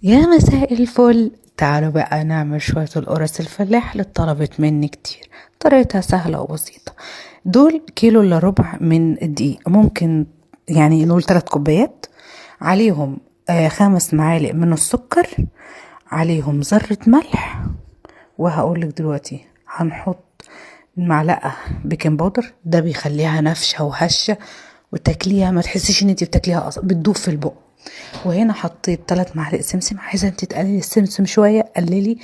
يا مساء الفل، تعالوا بقى نعمل شوية القرص الفلاح اللي اتطلبت مني كتير. طريقتها سهلة وبسيطة. دول كيلو الا ربع من الدقيق، ممكن يعني نقول 3 كوبايات. عليهم 5 معالق من السكر، عليهم ذرة ملح. وهقولك دلوقتي هنحط معلقة بيكنج باودر، ده بيخليها نافشة وهشة وتاكليها ما تحسيش ان انت بتاكليها اصلا، بتدوب في البق. وهنا حطيت 3 معالق سمسم، عايزه انت تقللي السمسم شويه قللي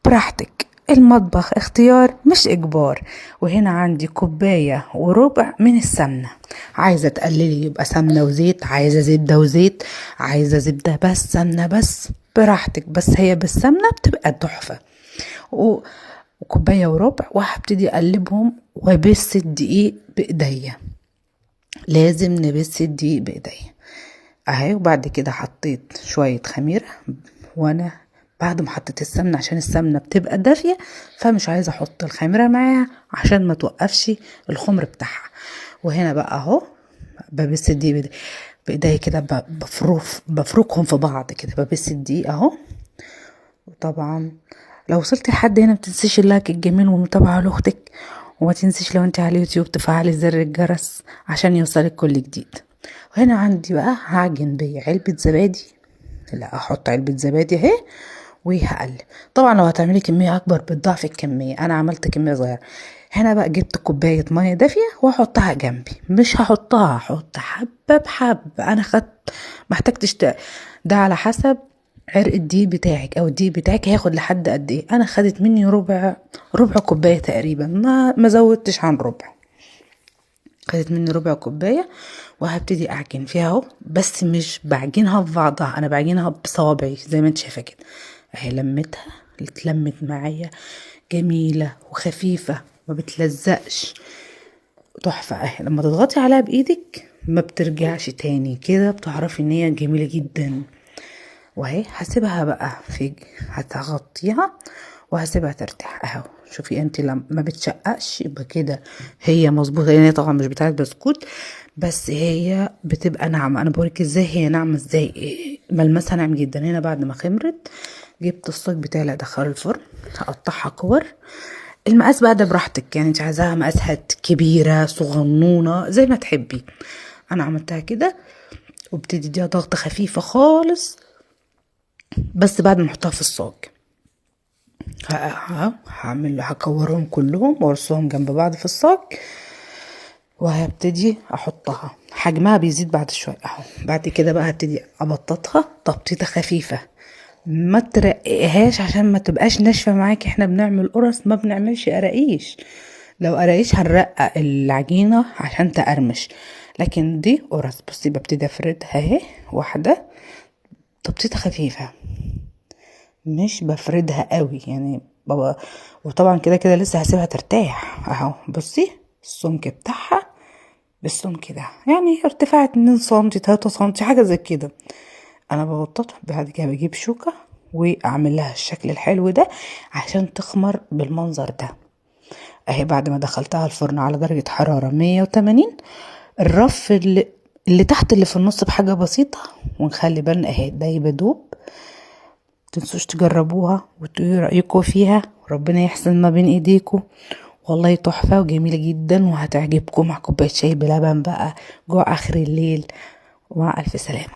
براحتك، المطبخ اختيار مش اجبار. وهنا عندي 1.25 كوباية من السمنه، عايزه تقللي يبقى سمنه وزيت، عايزه زبده وزيت، عايزه زبده بس سمنه بس براحتك، بس هي بالسمنه بتبقى تحفه. وكوباية وربع، وهبتدي اقلبهم وابس الدقيق بايديا، لازم نبس الدقيق بايديا اهي. وبعد كده حطيت شوية خميرة، وانا بعد ما حطيت السمنة عشان السمنة بتبقى دافية، فمش عايزة احط الخميرة معاها عشان ما توقفش الخمر بتاعها. وهنا بقى اهو ببس الدقيق بايديا كده، بفركهم في بعض كده، ببس الدقيق اهو. وطبعا لو وصلتي لحد هنا متنسيش اللايك الجميل والمتابعة لاختك، وما تنسيش لو انت على اليوتيوب تفعلي زر الجرس عشان يوصلك كل جديد. وهنا عندي بقى هعجن بيه علبة زبادي، لا احط علبة زبادي اهي وهقلب. طبعا لو هتعملي كمية اكبر بتضاعفي الكمية، انا عملت كمية صغيرة. هنا بقى جبت كوباية مية دافية واحطها جنبي، مش هحطها، هحط حبة بحبة. انا خدت محتاجتش ده على حسب عرق الدقيق بتاعك، او الدقيق بتاعك هياخد لحد قد ايه. انا خدت مني ربع كوباية تقريبا، ما زودتش عن ربع. خدت مني ربع كوباية، وهبتدي اعجن فيها اهو، بس مش بعجنها في بعضها، انا بعجنها بصوابعي زي ما انت شايفه كده اهي. لمتها اتلمت معايا، جميله وخفيفه ما بتلزقش، تحفه اهي. لما تضغطي عليها بايدك ما بترجعش تاني كده، بتعرفي ان هي جميله جدا. وهي هسيبها بقى هتغطيها وهسيبها ترتاح اهو. شوفي انت لما ما بتشققش يبقى كده هي مظبوطه، يعني هي طبعا مش بتاعت بسكوت، بس هي بتبقى ناعمه. انا بوريك ازاي هي ناعمه، ازاي ملمسها ناعم جدا. هنا بعد ما خمرت جبت الصاج بتاعي ادخله الفرن، هقطعها كور. المقاس بقى ده براحتك، يعني انت عايزاها مقاسها كبيره صغنونه زي ما تحبي. انا عملتها كده، وابتدي اديها ضغطه خفيفه خالص بس بعد ما احطها في الصاج. هكورهم كلهم وارصهم جنب بعض في الصاج، وهبتدي احطها. حجمها بيزيد بعد شويه اهو. بعد كده بقى هبتدي ابططها تبطيطه خفيفه، ما ترققهاش عشان ما تبقاش ناشفه معاكي. احنا بنعمل قرص ما بنعملش قراقيش، لو قراقيش هنرقق العجينه عشان تقرمش، لكن دي قرص. بصي ببتدي افردها اهي واحده، تبطيطه خفيفه، مش بفردها قوي يعني بابا. وطبعا كده كده لسه هسيبها ترتاح اهو. بصي السمك بتاعها بالسمك ده، يعني ارتفاع 2 سنتي 3 سنتي حاجة زي كده. انا ببططها، بعد كده بجيب شوكة واعمل لها الشكل الحلو ده عشان تخمر بالمنظر ده اهي. بعد ما دخلتها الفرن على درجة حرارة 180، الرف اللي تحت اللي في النص بحاجة بسيطة، ونخلي بالنا اهي ده يبدوب. تنسوش تجربوها وتقولوا رأيكم فيها، ربنا يحسن ما بين ايديكم. والله تحفة وجميلة جدا، وهتعجبكم مع كوباية شاي بلبن بقى جوع اخر الليل. ومع الف سلامة.